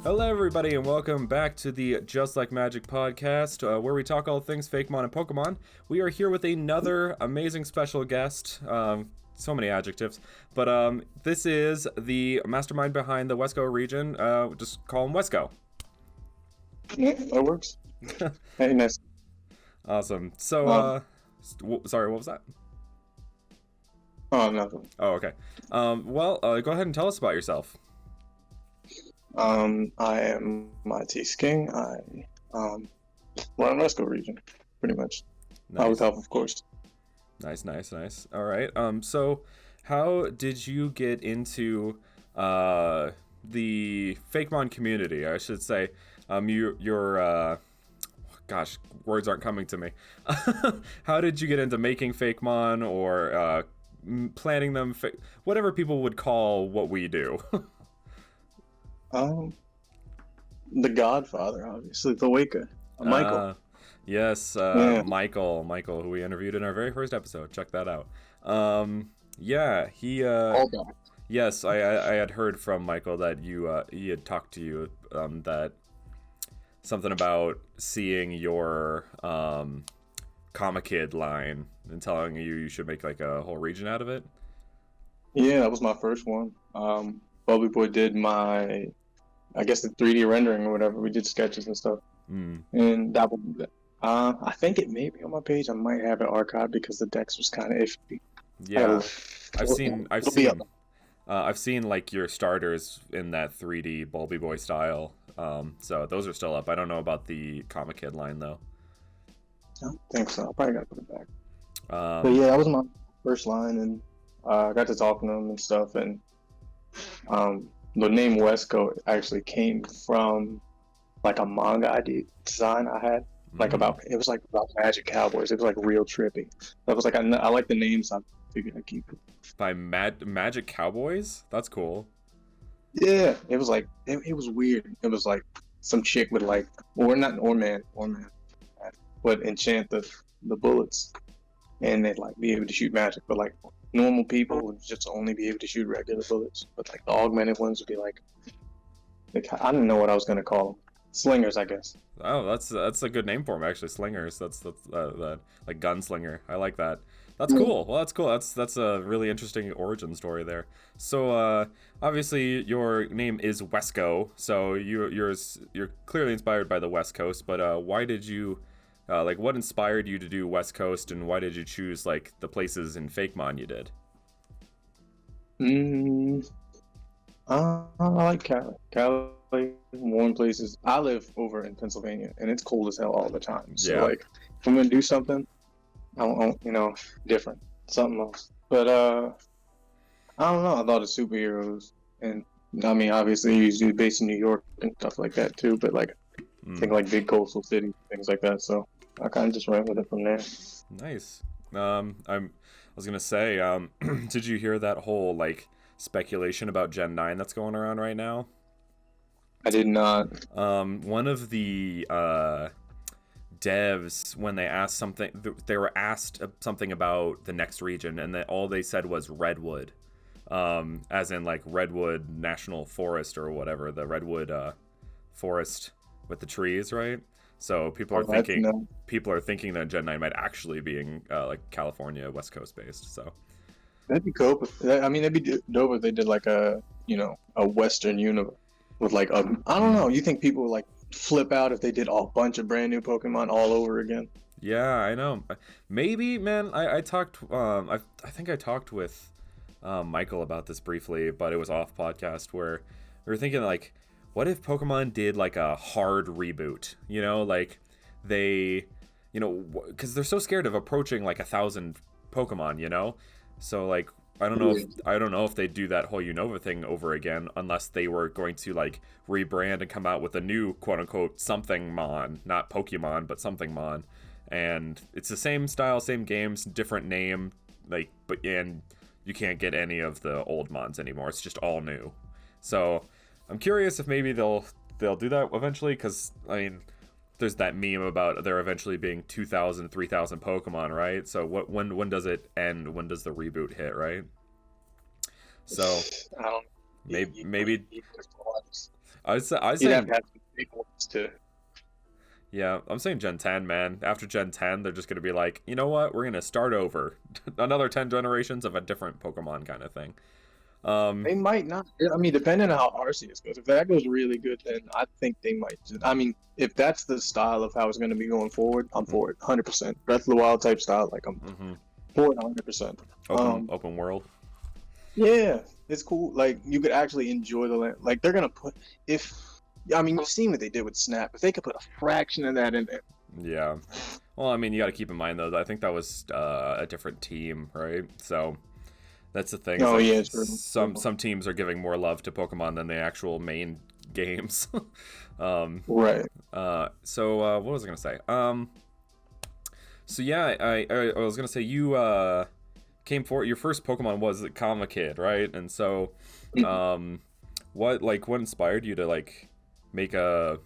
Hello, everybody, and welcome back to the Just Like Magik Podcast, where we talk all things Fakemon and Pokemon. We are here with another amazing special guest. So many adjectives, but this is the mastermind behind the Wesco Region. Just call him Wesco. Yeah, that works. Hey, nice. Awesome. So, sorry, what was that? Oh, nothing. Oh, okay. Go ahead and tell us about yourself. I am T King. I run Wesco Region, pretty much. Nice. With help, of course. Nice. All right. So how did you get into the Fakemon community? I should say. You're gosh, words aren't coming to me. How did you get into making Fakemon or planning them? Whatever people would call what we do. The Godfather, obviously, the Waker, Michael. Yes, Michael, who we interviewed in our very first episode. Check that out. Yeah, he. All back. Yes, I had heard from Michael that he had talked to you that something about seeing your Comic Kid line and telling you should make like a whole region out of it. Yeah, that was my first one. Bubbly Boy did my, I guess, the 3D rendering or whatever. We did sketches and stuff, and that would. I think it may be on my page. I might have it archived because the Dex was kind of iffy. Yeah, I've seen like your starters in that 3D Bulby Boy style. So those are still up. I don't know about the Comic Kid line though. I don't think so. I probably gotta put it back. But yeah, that was my first line, and I got to talking to him and stuff. And the name Wesco actually came from like a manga design I had. Like about Magic Cowboys. It was like real trippy. That was like I like the names. So I figured I'd keep it. By Magic Cowboys? That's cool. Yeah, it was like it was weird. It was like some chick would like man, would enchant the bullets, and they'd like be able to shoot magic. But like normal people would just only be able to shoot regular bullets. But like the augmented ones would be like I didn't know what I was gonna call them. Slingers, I guess. Oh, that's a good name for them, actually. Slingers. That's like gunslinger. I like that. That's cool. Well, that's cool. That's a really interesting origin story there. So, obviously, your name is Wesco. So you're clearly inspired by the West Coast. But why did you, what inspired you to do West Coast, and why did you choose like the places in Fakemon you did? I like Cali. Cali, warm places. I live over in Pennsylvania, and it's cold as hell all the time. So, like, if I'm gonna do something, I want, different, something else. But I don't know. I thought of superheroes, and I mean, obviously, usually based in New York and stuff like that too. But like, think like big coastal cities, things like that. So I kind of just ran with it from there. Nice. I was gonna say, did you hear that whole like speculation about Gen 9 that's going around right now? I did not. One of the devs, when they asked something, they were asked something about the next region, and all they said was Redwood, as in like Redwood National Forest or whatever, the Redwood forest with the trees, right? So people are thinking that Gen 9 might actually be in like California, West Coast based. So that'd be cool. I mean, that'd be dope if they did like a Western universe with like I don't know. You think people would like flip out if they did a bunch of brand new Pokemon all over again? Yeah, I know. Maybe, man. I talked. I think I talked with Michael about this briefly, but it was off podcast where we were thinking like, what if Pokemon did like a hard reboot? Like they, because they're so scared of approaching like 1,000 Pokemon. So like I don't know if they'd do that whole Unova thing over again unless they were going to like rebrand and come out with a new quote unquote something mon, not Pokemon but something mon, and it's the same style, same games, different name, and you can't get any of the old mons anymore. It's just all new. So I'm curious if maybe they'll do that eventually, because I mean, there's that meme about there eventually being 2,000, 3,000 Pokemon, right? So when does it end? When does the reboot hit, right? So I don't. maybe I You'd have saying to have some big ones to. yeah, I'm saying Gen 10, man. After Gen 10, they're just gonna be like, you know what? We're gonna start over, another 10 generations of a different Pokemon kind of thing. They might not. I mean, depending on how Arceus goes. If that goes really good, then I think they might. I mean, if that's the style of how it's going to be going forward, I'm for it, 100%. Breath of the Wild type style, like I'm for it, 100%. Open world. Yeah, it's cool. Like you could actually enjoy the land. Like they're gonna put if. I mean, you've seen what they did with Snap. If they could put a fraction of that in there. Yeah. Well, I mean, you got to keep in mind though. I think that was a different team, right? So. That's the thing. Oh, yeah, true. Some teams are giving more love to Pokemon than the actual main games. Right. So what was I gonna say? So yeah, I was gonna say you came for your first Pokemon was Comic Kid, right? And so, what inspired you to like make a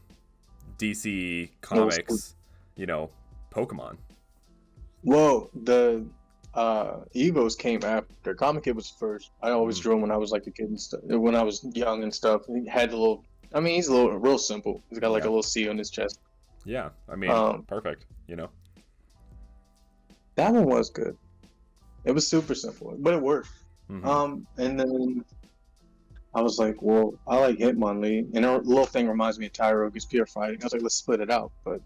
DC Comics, Pokemon? Whoa, the Evos came after. Comic Kid was first. I always drew him when I was like a kid and stuff. When I was young and stuff. He had a little. I mean, he's a little real simple. He's got like a little C on his chest. Yeah, I mean, perfect. That one was good. It was super simple, but it worked. And then I was like, well, I like Hitmonlee, and a little thing reminds me of Tyro because pure fighting. I was like, let's split it out, but.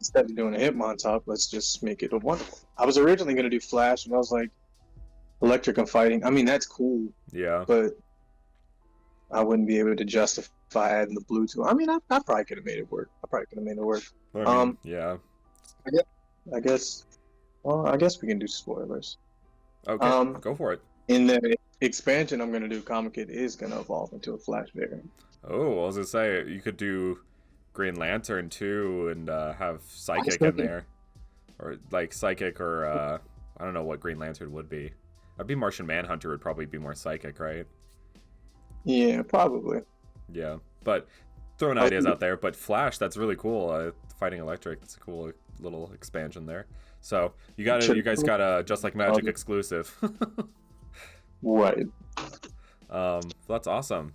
Instead of doing a Hitmontop, let's just make it a wonderful. I was originally going to do Flash, and I was like, electric and fighting. I mean, that's cool. Yeah. But I wouldn't be able to justify adding the blue to it. I mean, I probably could have made it work. Yeah. I guess. Well, I guess we can do spoilers. Okay. Go for it. In the expansion, I'm going to do Comic Kid is going to evolve into a Flash variant. Oh, I was going to say, you could do Green Lantern too and have Psychic in there, or like Psychic, or I don't know what Green Lantern would be. I'd be Martian Manhunter would probably be more Psychic, right? Yeah, probably. Yeah, but throwing ideas out there. But Flash, that's really cool. Fighting Electric, that's a cool little expansion there. So you guys got a Just Like Magik exclusive. Right. That's awesome.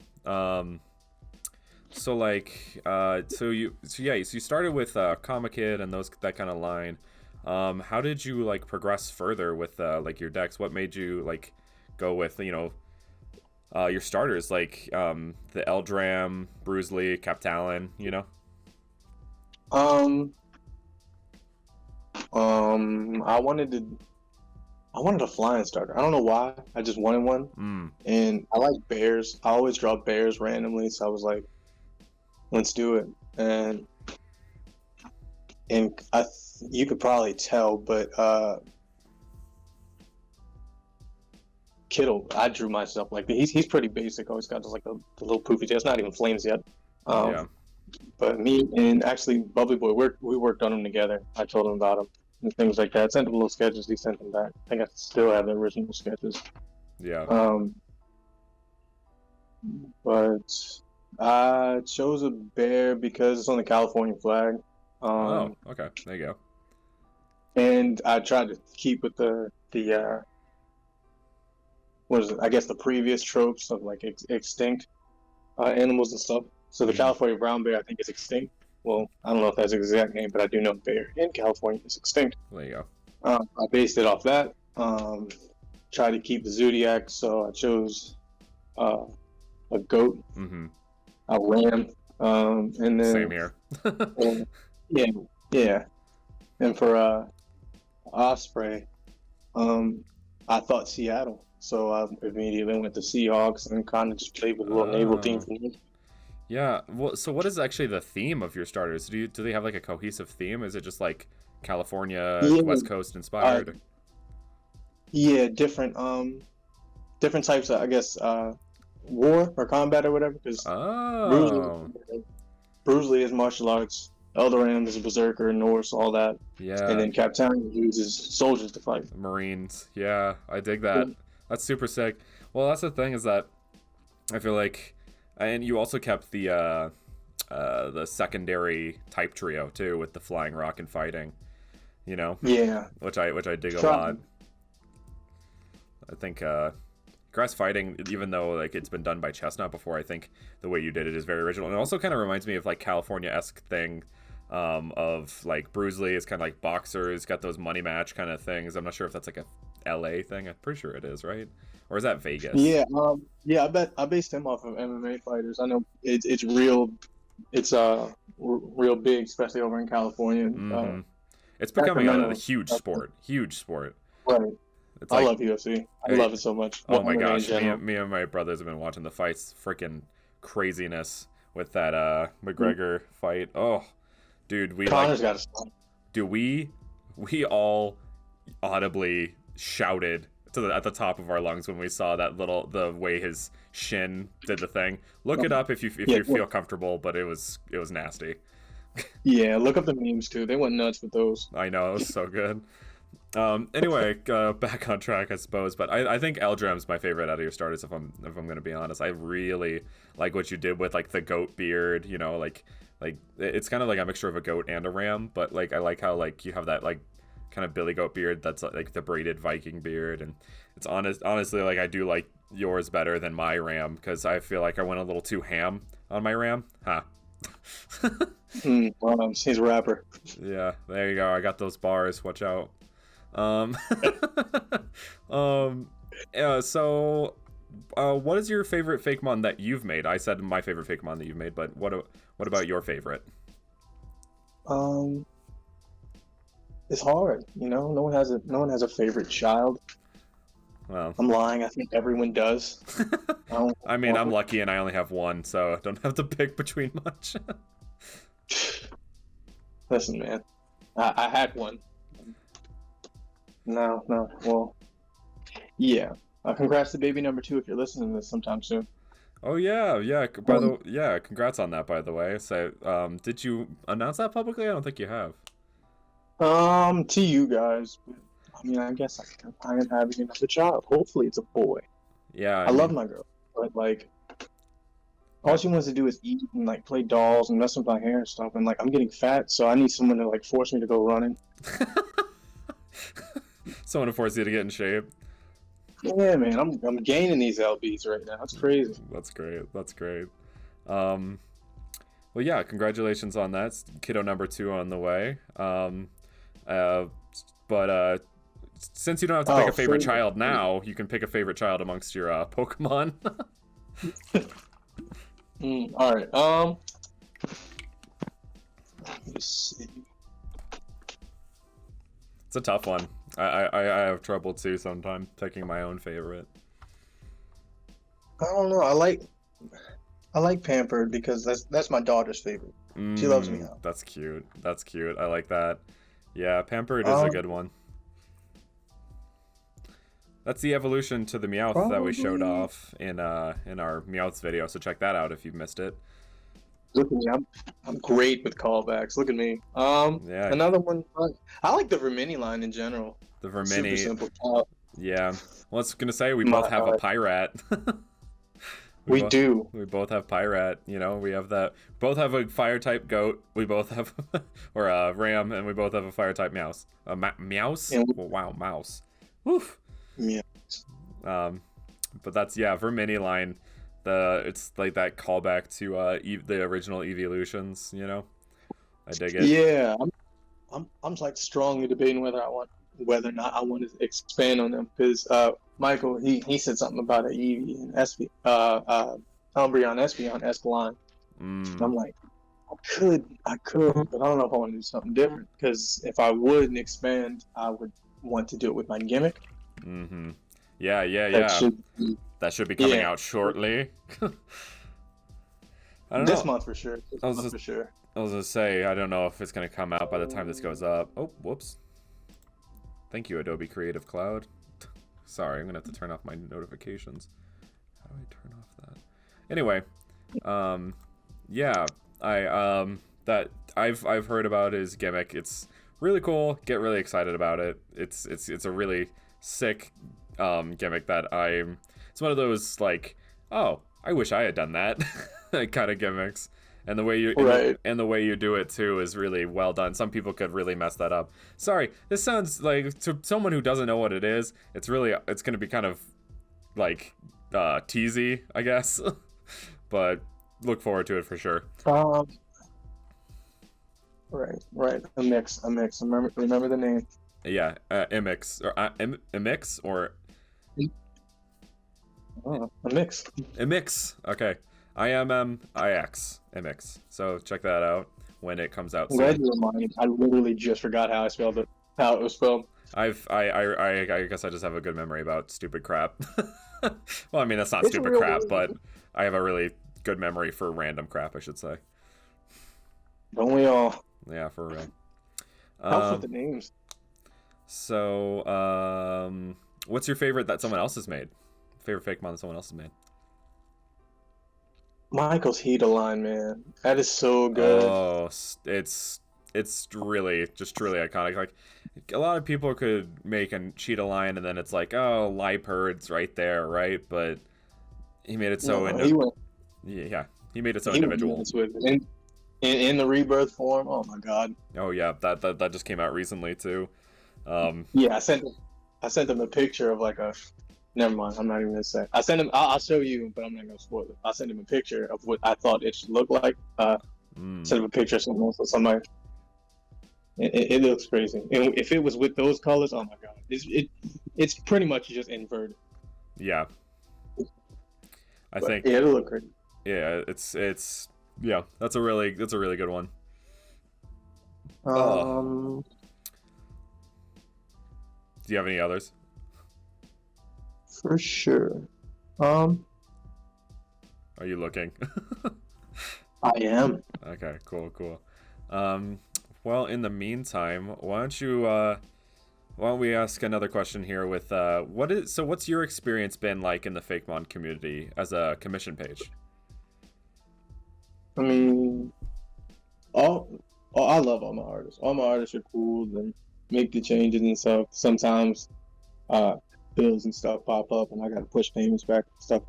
So you started with Comic Kid and that kind of line. How did you like progress further with your decks? What made you like go with your starters like the Eldram, Bruisley, Captalon? I wanted a flying starter. I don't know why. I just wanted one. And I like bears. I always draw bears randomly, so I was like, let's do it. And you could probably tell, but Kittle, I drew myself like he's pretty basic. Always got just like the little poofy tail. It's not even flames yet. But me and actually Bubbly Boy, we worked on them together. I told him about them and things like that. I sent him little sketches. He sent them back. I think I still have the original sketches. Yeah. But I chose a bear because it's on the California flag. Okay. There you go. And I tried to keep with the what is it? I guess the previous tropes of like extinct animals and stuff. So the California brown bear, I think, is extinct. Well, I don't know if that's the exact name, but I do know bear in California is extinct. There you go. I based it off that. Tried to keep the zodiac, so I chose a goat, a ram, and then same here. yeah. And for Osprey, I thought Seattle, so I immediately went to Seahawks and kind of just played with a little naval team for me. Yeah. Well, so what is actually the theme of your starters? Do they have like a cohesive theme? Is it just like California, West Coast inspired? Different types of, I guess, war or combat or whatever. Because Bruisley is martial arts, Eldoram is a berserker, Norse, all that. Yeah. And then Captain uses soldiers to fight. Marines. Yeah, I dig that. Yeah. That's super sick. Well, that's the thing is that I feel like. And you also kept the secondary type trio too, with the flying, rock, and fighting. Yeah. Which I dig a lot. I think grass fighting, even though like it's been done by Chestnut before, I think the way you did it is very original. And it also kind of reminds me of like California-esque thing of like Bruce Lee is kind of like boxers, got those money match kind of things. I'm not sure if that's like a LA thing. I'm pretty sure it is, right? Or is that Vegas? Yeah, I based him off of MMA fighters. I know it's real. It's real big, especially over in California. Mm-hmm. It's becoming a huge sport. Huge sport. Right. It's like, I love UFC. I love it so much. Oh my gosh, me and my brothers have been watching the fights. Freaking craziness with that McGregor fight. Oh, dude, Connor's got to stop. Do we all audibly shouted at the top of our lungs when we saw the way his shin did the thing. Look it up if you feel comfortable, but it was nasty. Yeah, look up the memes too. They went nuts with those. I know, it was so good. Anyway, back on track, I suppose. But I think Eldram's my favorite out of your starters. If I'm gonna be honest, I really like what you did with like the goat beard. You know, like it's kind of like a mixture of a goat and a ram. But like I like how like you have that like kind of billy goat beard that's like the braided Viking beard, and it's honestly like I do like yours better than my ram because I feel like I went a little too ham on my ram. He's a rapper. Yeah, there you go. I got those bars. Watch out. So what is your favorite Fakemon that you've made? I said my favorite Fakemon that you've made, but what about your favorite? It's hard, you know. No one has a favorite child. Well, I'm lying. I think everyone does. I mean, I'm lucky and I only have one, so I don't have to pick between much. Listen, man, I had one. No. Well, yeah. Congrats to baby number 2 if you're listening to this sometime soon. Oh yeah. Congrats on that, by the way. So, did you announce that publicly? I don't think you have. To you guys. I mean, I guess I am having another child. Hopefully, it's a boy. Yeah. I love my girl, but like, all she wants to do is eat and like play dolls and mess with my hair and stuff. And like, I'm getting fat, so I need someone to like force me to go running. Someone to force you to get in shape. Yeah, man, I'm gaining these lbs right now. It's crazy. That's great. Well, yeah, congratulations on that. It's kiddo number 2 on the way. But since you don't have to pick a favorite child now, you can pick a favorite child amongst your Pokemon. All right. Let me see. It's a tough one. I have trouble too sometimes picking my own favorite. I don't know. I like Pampered because that's my daughter's favorite. She loves me now. That's cute. I like that. Yeah, Pampered is a good one. That's the evolution to the Meowth that we showed off in our Meowths video, so check that out if you missed it. Look at me, I'm great with callbacks. Look at me. Yeah. Another one. I like the Vermini line in general. The Vermini. Super simple. Yeah. Well, I was gonna say we both have a Pyrat. We do. We both have Pyrat. You know, we have that. Both have a fire type goat. We both have, or a ram, and we both have a fire type mouse. Mouse. Yeah. Oh, wow, mouse. Woof. Yeah. But that's Vermini line. It's like that callback to the original evolutions. You know, I dig it. Yeah, I'm like strongly debating whether or not I want to expand on them because Michael he said something about an Eevee and Espy, Umbreon Espy on Espeon. I'm like, I could, but I don't know if I want to do something different because if I would expand, I would want to do it with my gimmick. Mm-hmm. Yeah. That should be coming out shortly. I don't know. This month for sure. I was gonna say, I don't know if it's gonna come out by the time this goes up. Oh, whoops. Thank you, Adobe Creative Cloud. Sorry, I'm gonna have to turn off my notifications. How do I turn off that? Anyway, I've heard about his gimmick. It's really cool. Get really excited about it. It's a really sick gimmick that it's one of those like, oh, I wish I had done that kind of gimmicks. And the way you do it too is really well done. Some people could really mess that up. Sorry, this sounds like, to someone who doesn't know what it is, it's going to be kind of like teasy, I guess. But look forward to it for sure. Right. A mix. Remember the name. Yeah, MX or MX or a mix. A mix. Okay. IMMIX. MX. So check that out when it comes out. I'm glad you reminded. I literally just forgot how I spelled it. How it was spelled. I guess I just have a good memory about stupid crap. Well, I mean that's not It's stupid crap, but I have a really good memory for random crap, I should say. Don't we all? Yeah, for real. Helps with the names. So, what's your favorite that someone else has made? Favorite Fakemon that someone else has made? Michael's Heat line, man. That is so good. Oh, it's really iconic. Like a lot of people could make a cheetah line, and then it's like, oh, Liepard's right there, right? But he made it so he made it so individual. In the rebirth form. Oh my god. Oh yeah, that just came out recently too. Yeah, I sent him a picture of like a. Never mind. I'm not even gonna say. I sent him. I'll show you, but I'm not gonna spoil it. I sent him a picture of what I thought it should look like. Sent him a picture of somebody. It looks crazy. And if it was with those colors, oh my god, it's pretty much just inverted. Yeah. I think. Yeah, it'll look crazy. Yeah, it's yeah. That's a really good one. Do you have any others? For sure. Are you looking? I am. Okay, cool. Well, in the meantime, why don't we ask another question here with what's your experience been like in the Fakemon community as a commission page? I mean, I love all my artists. All my artists are cool. They make the changes and stuff. Sometimes bills and stuff pop up, and I got to push payments back and stuff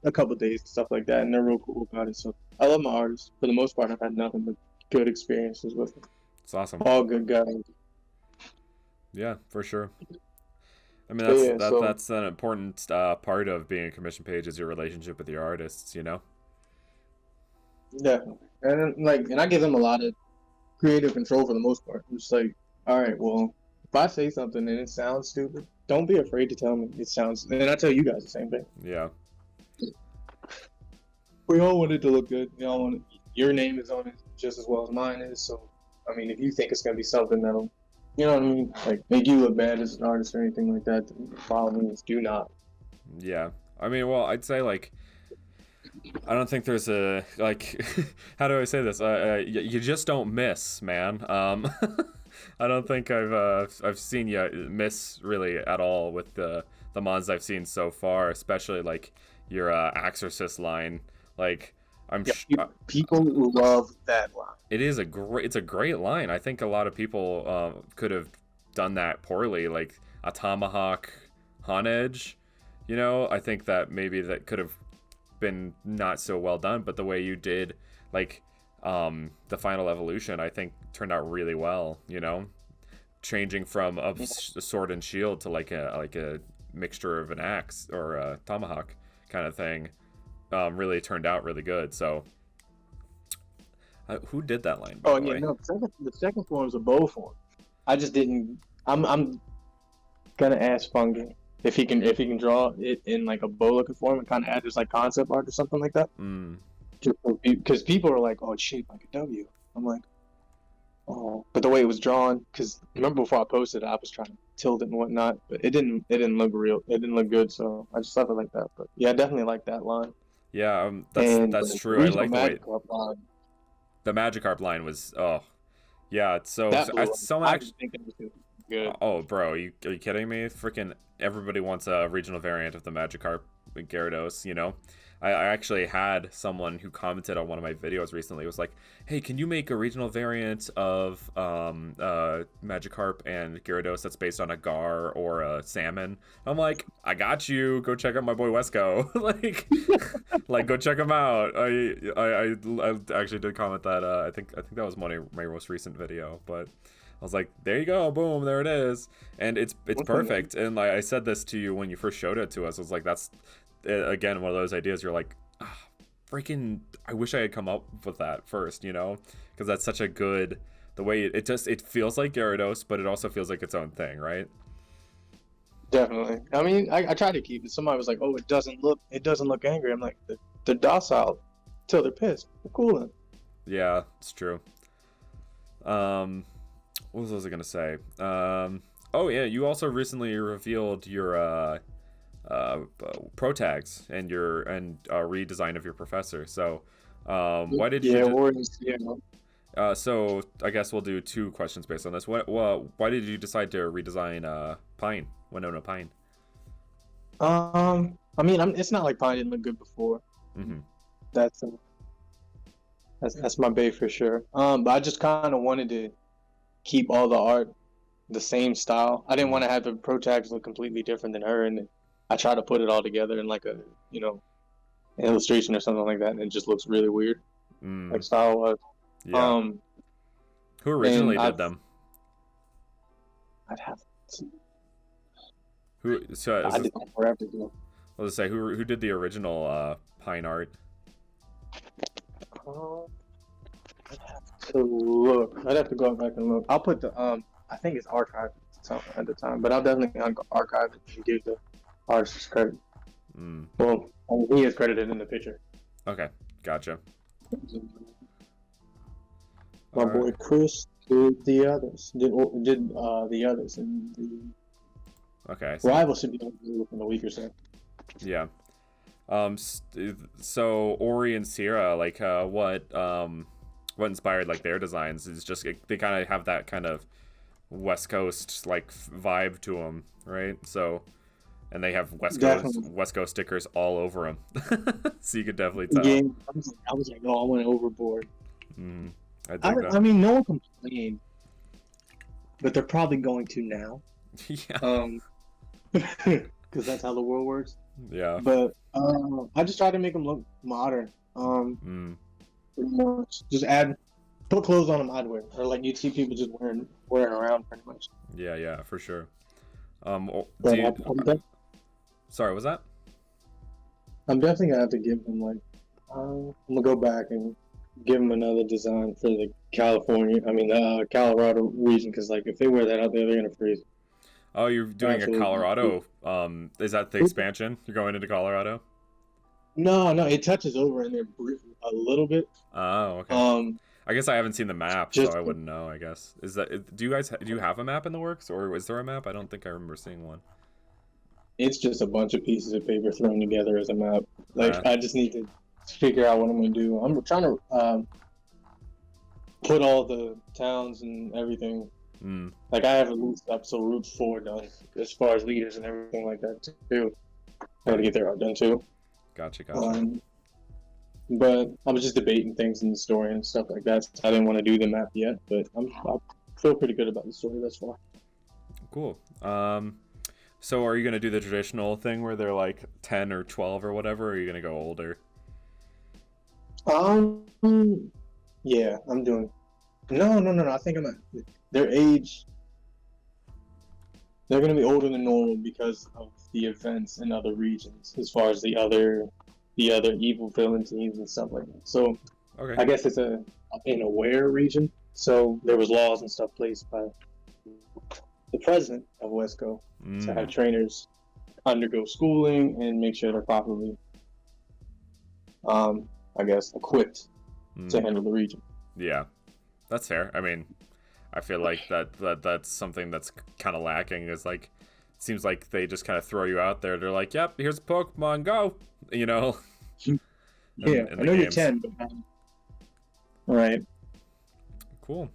a couple of days and stuff like that, and they're real cool about it. So I love my artists. For the most part, I've had nothing but good experiences with them. It's awesome. All good guys. Yeah, for sure. I mean, that's an important part of being a commission page is your relationship with your artists, you know? Definitely. And I give them a lot of creative control for the most part. I'm just like, all right, well, if I say something and it sounds stupid, don't be afraid to tell me it sounds. And I tell you guys the same thing. Yeah. We all want it to look good. We all want it. Your name is on it just as well as mine is. So, I mean, if you think it's gonna be something that'll, you know what I mean, like make you look bad as an artist or anything like that, follow me. Do not. Yeah. I mean, well, I'd say like. I don't think there's a like how do I say this? You just don't miss, man. I don't think I've seen you miss really at all with the mons I've seen so far, especially like your Exorcist line. Like people love that line. It's a great line. I think a lot of people could have done that poorly, like a tomahawk on edge. You know, I think that maybe that could have been not so well done, but the way you did like the final evolution I think turned out really well, you know, changing from a sword and shield to like a mixture of an axe or a tomahawk kind of thing, really turned out really good. So who did that line? Oh yeah, no, the second form is a bow form. I just didn't. I'm gonna ask Fungi if he can draw it in like a bow looking form and kind of add just like concept art or something like that. Because people are like, oh, it's shaped like a W. I'm like, oh, but the way it was drawn, because remember before I posted it, I was trying to tilt it and whatnot, but it didn't look real. It didn't look good, so I just left it like that. But yeah, I definitely like that line. Yeah, that's true. I like the Magikarp line was yeah. It's so someone actually think it was good. Oh, bro, are you kidding me? Freaking everybody wants a regional variant of the Magikarp Gyarados, you know? I actually had someone who commented on one of my videos recently. It was like, hey, can you make a regional variant of Magikarp and Gyarados that's based on a Gar or a Salmon? I'm like, I got you. Go check out my boy Wesco. like go check him out. I actually did comment that. I think that was my most recent video, but was like, there you go, boom, there it is, and it's Okay. perfect. And like I said this to you when you first showed it to us. I was like, that's again one of those ideas. You're like, freaking, I wish I had come up with that first, because that's such a good. The way it feels like Gyarados, but it also feels like its own thing, right? Definitely. I mean, I try to keep it. Somebody was like, "Oh, it doesn't look angry." I'm like, they're docile till they're pissed. They're cool then. Yeah, it's true. What was I gonna say? Oh yeah, you also recently revealed your pro tags and your redesign of your professor. So, why did you? So I guess we'll do two questions based on this. Why did you decide to redesign Pine, Winona Pine? I mean, it's not like Pine didn't look good before. Mm-hmm. That's my bae for sure. But I just kind of wanted to keep all the art the same style. I didn't want to have the pro tags look completely different than her, and I try to put it all together in like a an illustration or something like that, and it just looks really weird, like style wise. Yeah. Who originally did them? I'd have to. Who? So I did that forever ago. I was gonna say who did the original Pine art? I'd have to look. I'd have to go back and look. I'll put the I think it's archived at the time, but I'll definitely archive it and give the artist credit. Well, he is credited in the picture. Okay, gotcha. My boy Chris did the others. Did the others, and the okay. rival should be within a week or so. Yeah. So Ori and Sierra, like, what inspired like their designs? Is just they kind of have that kind of West Coast like vibe to them, right? So, and they have West Coast stickers all over them, so you could definitely tell. Yeah, I was like, oh, I went overboard. I mean, no one complained, but they're probably going to now. Yeah. Because that's how the world works. Yeah. But I just try to make them look modern. Pretty much. Just put clothes on them I'd wear, or like you'd see people just wearing around pretty much. Yeah, for sure. Sorry, was that? I'm definitely gonna have to give them like I'm gonna go back and give them another design for the Colorado region, because like if they wear that out there, they're gonna freeze. Oh, you're doing a Colorado. Is that the expansion? You're going into Colorado? No, it touches over in there a little bit. Oh, okay. I guess I haven't seen the map, so I wouldn't know. I guess do you have a map in the works, or is there a map? I don't think I remember seeing one. It's just a bunch of pieces of paper thrown together as a map. Like I just need to figure out what I'm gonna do. I'm trying to put all the towns and everything. Like I have at least episode Route 4 done as far as leaders and everything like that too. I gotta get their art done too. Gotcha. But I was just debating things in the story and stuff like that. So I didn't want to do the map yet, but I feel pretty good about the story thus far. Cool. So are you gonna do the traditional thing where they're like 10 or 12 or whatever, or are you gonna go older? Yeah, I'm doing. No. I think I'm at their age. They're gonna be older than normal because of the events in other regions, as far as the other evil villain teams and stuff like that. So, okay. I guess it's an aware region. So there was laws and stuff placed by the president of Wesco to have trainers undergo schooling and make sure they're properly, I guess, equipped to handle the region. Yeah, that's fair. I mean, I feel like that's something that's kind of lacking. Is like, it seems like they just kind of throw you out there. They're like, "Yep, here's a Pokemon, go!" You know. Yeah, I know you're 10, but all right. Cool.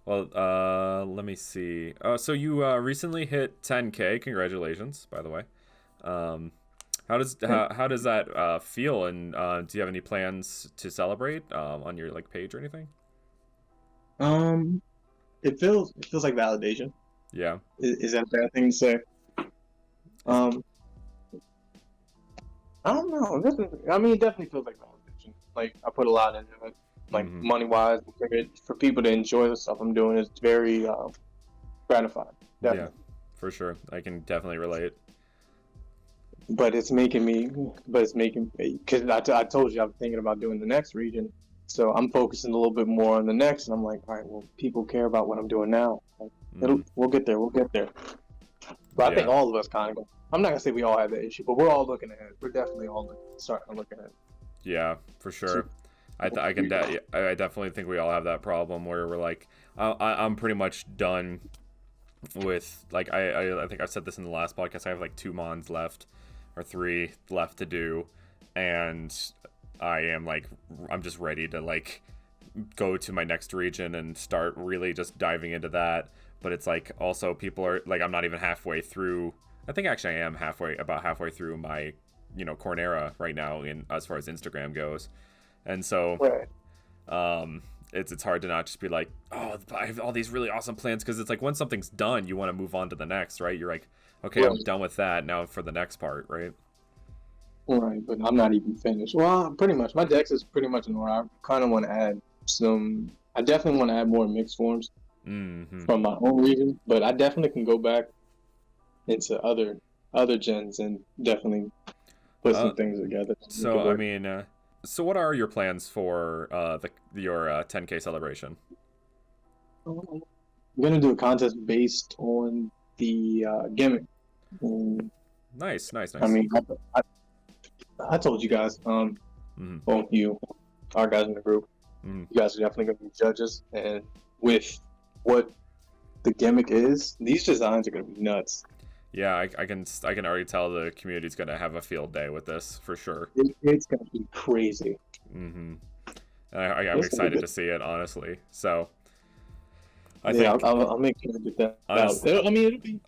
Well, let me see. So you recently hit 10K. Congratulations, by the way. How does that feel? And do you have any plans to celebrate on your like page or anything? It feels like validation. Yeah. Is that a bad thing to say? I don't know. It definitely feels like validation. Like I put a lot into it. like money wise, for people to enjoy the stuff I'm doing is very gratifying. Definitely. Yeah, for sure. I can definitely relate. But it's making me, because I told you I'm thinking about doing the next region. So I'm focusing a little bit more on the next, and I'm like, all right, well, people care about what I'm doing now. Like, we'll get there. But I think all of us kind of, I'm not gonna say we all have that issue, but we're all looking ahead. We're definitely all starting to look ahead. Yeah, for sure. I definitely think we all have that problem where we're like, I'm pretty much done with, like, I think I said this in the last podcast. I have like 2 mons left, or 3 left to do, and I'm just ready to like go to my next region and start really just diving into that. But it's like, also people are like, I'm not even halfway through. I think actually I am about halfway through my, Cornera right now in as far as Instagram goes. And so it's hard to not just be like, oh, I have all these really awesome plans, because it's like once something's done, you want to move on to the next, right? You're like, okay, I'm done with that now for the next part, right? Right, but I'm not even finished. Well, pretty much my dex is pretty much in order. I kind of want to add I definitely want to add more mixed forms from my own region, but I definitely can go back into other gens and definitely put some things together. So I mean, so what are your plans for your 10K celebration? I'm gonna do a contest based on the gimmick. Nice. I mean, I told you guys, well, you, our guys in the group, you guys are definitely gonna be judges, and with what the gimmick is, these designs are gonna be nuts. Yeah, I can already tell the community's gonna have a field day with this for sure. It's gonna be crazy. I'm excited to see it, honestly. So I think I'll make sure to get that out. I mean, it'll be.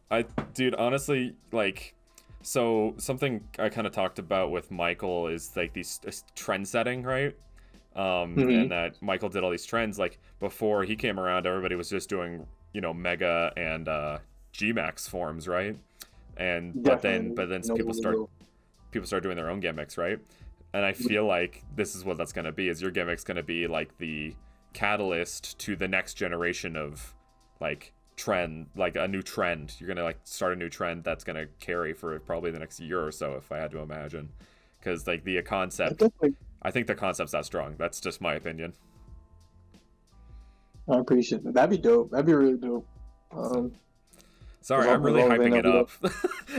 Dude, honestly, like, so something I kind of talked about with Michael is like these trend setting, right? And that Michael did all these trends. Like before he came around, everybody was just doing, Mega and G-Max forms, right? And but then people start doing their own gimmicks, right? And I feel like this is what that's gonna be. Is your gimmick's gonna be like the catalyst to the next generation of like trend, like a new trend. You're gonna like start a new trend that's gonna carry for probably the next year or so, if I had to imagine. Because like the concept, I think the concept's that strong. That's just my opinion. I appreciate it. That'd be dope. That'd be really dope. Sorry, I'm really hyping it up.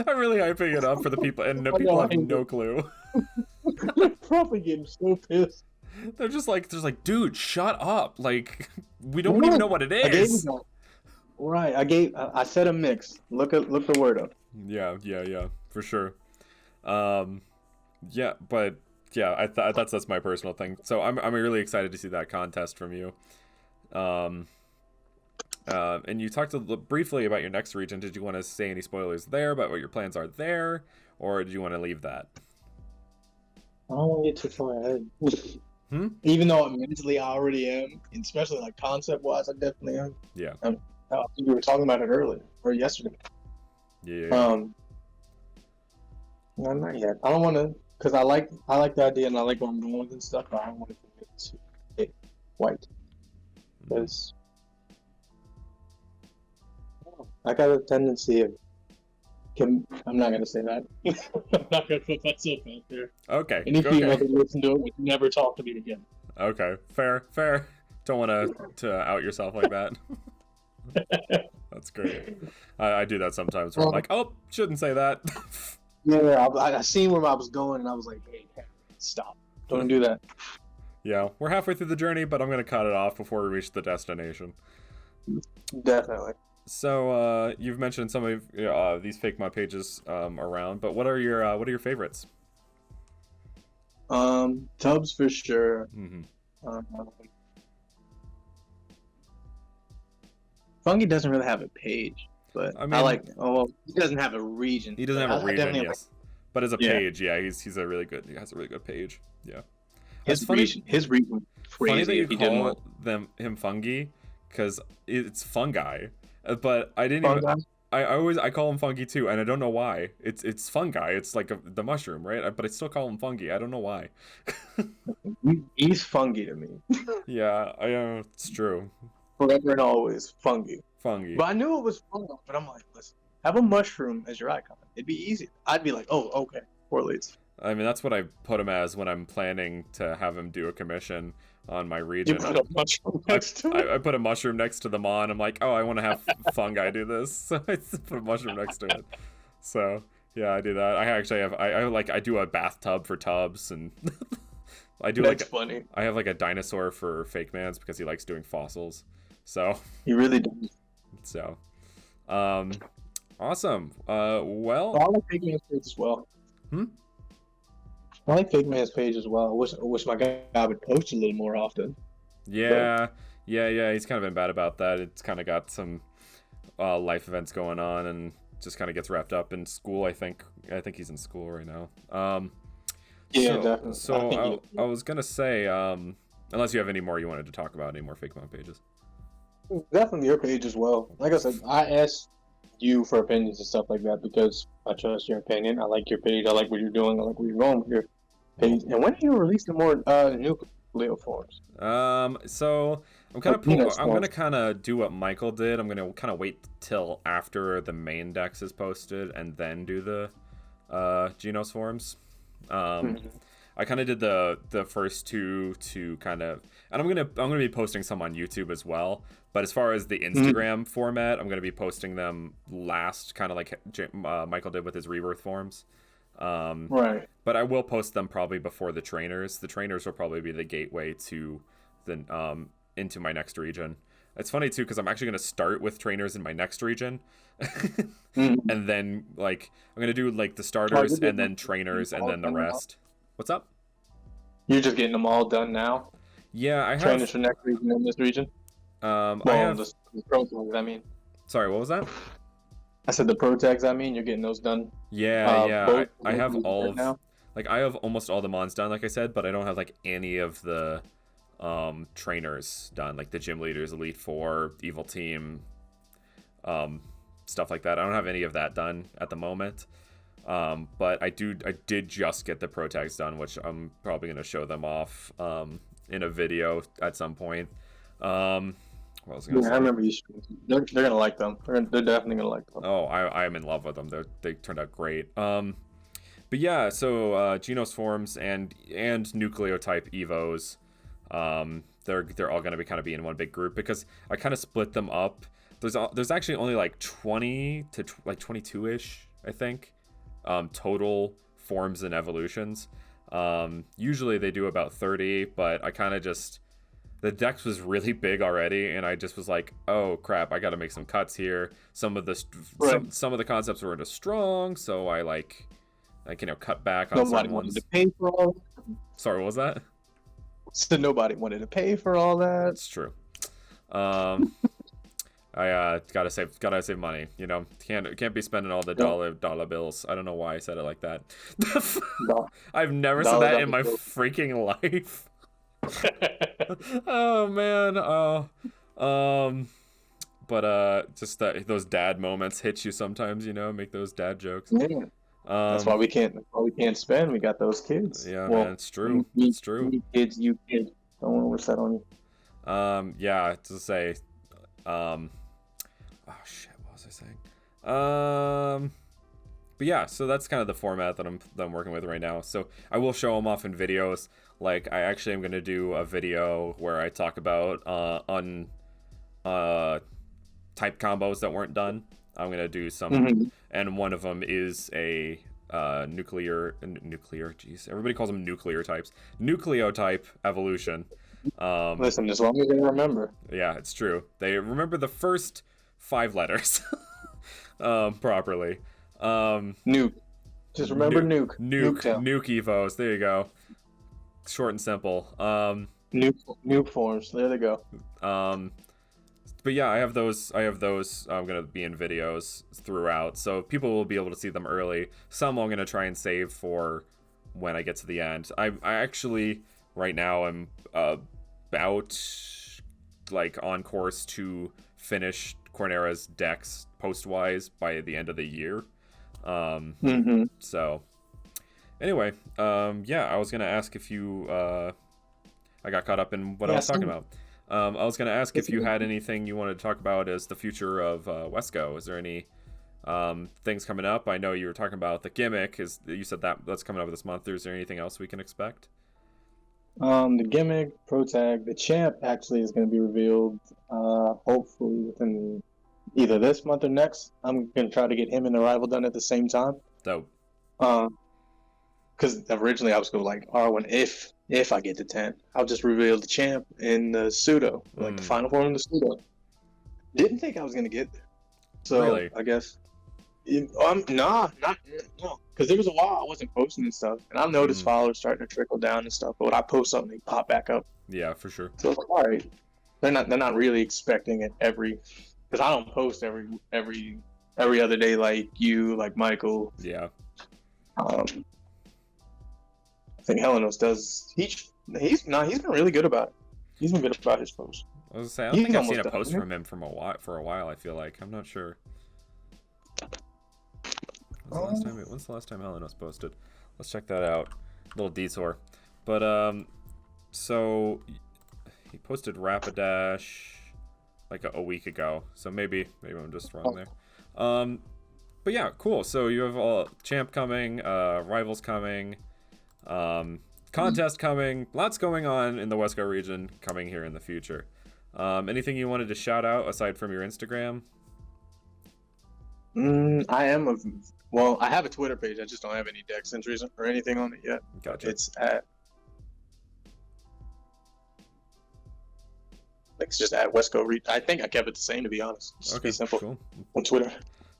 I'm really hyping it up for the people, and people have no clue. They're probably getting so pissed. They're just like, dude, shut up. Like, we don't even know what it is. Right. I said a mix. Look the word up. Yeah, for sure. Yeah, but yeah, that's my personal thing. So I'm really excited to see that contest from you. And you talked briefly about your next region. Did you want to say any spoilers there about what your plans are there, or do you want to leave that? I don't want to get too far ahead. Even though mentally I already am, especially like concept-wise, I definitely am. Yeah. We were talking about it earlier or yesterday. Yeah. No, not yet. I don't want to, because I like the idea and I like where I'm going with and stuff, but I don't want to commit to it white. Because I got a tendency of. I'm not gonna say that. I'm not gonna put myself out there. Okay. Any female that listen to it would never talk to me again. Okay. Fair. Don't want to out yourself like that. That's great. I do that sometimes where I'm like, oh, shouldn't say that. Yeah, I seen where I was going and I was like, hey, stop. Don't do that. Yeah, we're halfway through the journey, but I'm going to cut it off before we reach the destination. Definitely. So you've mentioned some of these Fakemon pages around, but what are your favorites? Tubbs for sure. Fungi doesn't really have a page, but I like. Oh, he doesn't have a region. He doesn't have a region, yes. But as a page, yeah, he's a really good. He has a really good page. Yeah. His region. Crazy. Funny that you call him fungi, because it's fungi. But I didn't I call them fungi too, and I don't know why. It's fungi. It's like the mushroom, right? But I still call them fungi. I don't know why. He's fungi to me. Yeah, it's true. Forever and always fungi. Fungi. But I knew it was fungi. But I'm like, listen, have a mushroom as your icon. It'd be easy. I'd be like, oh, okay, 4 leads. I mean, that's what I put him as when I'm planning to have him do a commission on my region. You put a mushroom next to it? I put a mushroom next to the mon. I'm like, oh, I want to have fungi do this, so I put a mushroom next to it. So yeah, I do that. I actually have I do a bathtub for tubs, and I do That's funny. I have like a dinosaur for Fakemans because he likes doing fossils. So he really does. So, awesome. Well, I like Fakeman's page as well. I like Fakeman's page as well. I wish my guy would post a little more often. Yeah. He's kind of been bad about that. It's kind of got some life events going on, and just kind of gets wrapped up in school. I think he's in school right now. Yeah, definitely. So I was gonna say, unless you have any more you wanted to talk about, any more Fakemon pages. Definitely your page as well. Like I said, I asked you for opinions and stuff like that because I trust your opinion. I like your page. I like what you're doing. I like where you're going with your page. And when do you release the more nucleo forms? So I'm gonna kind of do what Michael did. I'm gonna kind of wait till after the main dex is posted and then do the Genos forms. I kind of did the first two to kind of, and I'm gonna be posting some on YouTube as well. But as far as the Instagram format, I'm gonna be posting them last, kind of like Michael did with his rebirth forms. Right. But I will post them probably before the trainers. The trainers will probably be the gateway to the into my next region. It's funny too because I'm actually gonna start with trainers in my next region, and then like I'm gonna do like the starters and then trainers and then the rest. What's up? You're just getting them all done now? Yeah, I have trainers for next region in this region. I have the pro tags, I mean. Sorry, what was that? I said the pro tags. I mean, you're getting those done. Yeah. I have all of now. Like I have almost all the mons done, like I said, but I don't have like any of the trainers done, like the gym leaders, Elite Four, Evil Team, stuff like that. I don't have any of that done at the moment. But I did just get the pro tags done, which I'm probably gonna show them off in a video at some point. What was I gonna say? I remember you. They're gonna like them. They're definitely gonna like them. Oh, I am in love with them. They turned out great. But yeah, so Genos forms and nucleotype evos, they're all gonna be kind of be in one big group because I kind of split them up. There's actually only like 20 to like 22-ish, I think, total forms and evolutions. Usually they do about 30, but I kind of just, the dex was really big already, and I just was like, oh crap, I got to make some cuts here. Some of the some of the concepts were into strong, so I cut back on nobody wanted to pay for all that. Sorry, what was that? So nobody wanted to pay for all that. That's true. I gotta save money. You know, can't be spending all the dollar bills. I don't know why I said it like that. I've never said that in my freaking life. Oh man. But just those dad moments hit you sometimes. You know, make those dad jokes. Yeah. That's why we can't spend. We got those kids. Yeah, well, man, it's true. It's true. You kids. Don't want to wish that on you. Yeah, to say, oh shit, what was I saying? But yeah, so that's kind of the format that I'm working with right now. So I will show them off in videos. Like I actually am gonna do a video where I talk about type combos that weren't done. I'm gonna do some, and one of them is a nuclear. Jeez, everybody calls them nuclear types. Nucleotype evolution. Listen, as long as they remember. Yeah, it's true. They remember the first 5 letters properly. Nuke. Just remember nuke. Nuke evos. There you go. Short and simple. Nuke forms. There they go. But yeah, I have those. I'm gonna be in videos throughout, so people will be able to see them early. Some I'm gonna try and save for when I get to the end. I actually right now I'm about like on course to finish Cornera's decks post-wise by the end of the year. So anyway, yeah, I was gonna ask if you I got caught up in what I was talking about. I was gonna ask if you had anything you wanted to talk about as the future of Wesco. Is there any things coming up? I know you were talking about the gimmick. Is you said that's coming up this month? Or is there anything else we can expect? The gimmick, pro tag, the champ actually is going to be revealed hopefully within either this month or next. I'm going to try to get him and the rival done at the same time. Dope. Because originally I was going like, when if I get to 10, I'll just reveal the champ and the pseudo, like the final form of the pseudo. Didn't think I was going to get there. So really? I guess. No, because there was a while I wasn't posting and stuff, and I noticed followers starting to trickle down and stuff. But when I post something, they pop back up. Yeah, for sure. So it's like, all right, they're not really expecting it because I don't post every other day like you, like Michael. Yeah. I think Helenos does. He's been really good about it. He's been good about his posts. I was gonna say, I don't think I've seen a post from him for a while. I feel like I'm not sure. When's the last time Helenos posted? Let's check that out. Little detour. But so he posted Rapidash like a week ago. So maybe I'm just wrong there. But yeah, cool. So you have champ coming, rivals coming, contest coming, lots going on in the Wesco region coming here in the future. Anything you wanted to shout out aside from your Instagram? I have a Twitter page. I just don't have any dex entries or anything on it yet. Gotcha. It's just at Wesco Region. I think I kept it the same, to be honest. Just okay, be simple. Cool. On Twitter.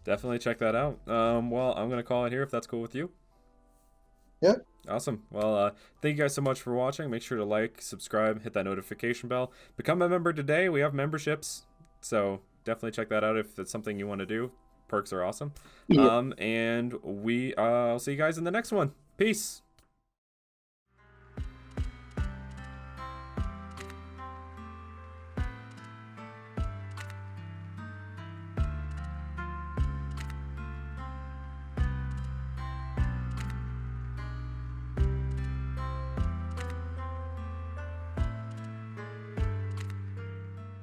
Definitely check that out. Well, I'm gonna call it here if that's cool with you. Yeah. Awesome. Well, thank you guys so much for watching. Make sure to like, subscribe, hit that notification bell. Become a member today. We have memberships, so definitely check that out if it's something you want to do. Perks are awesome. Yeah. And I'll see you guys in the next one. Peace.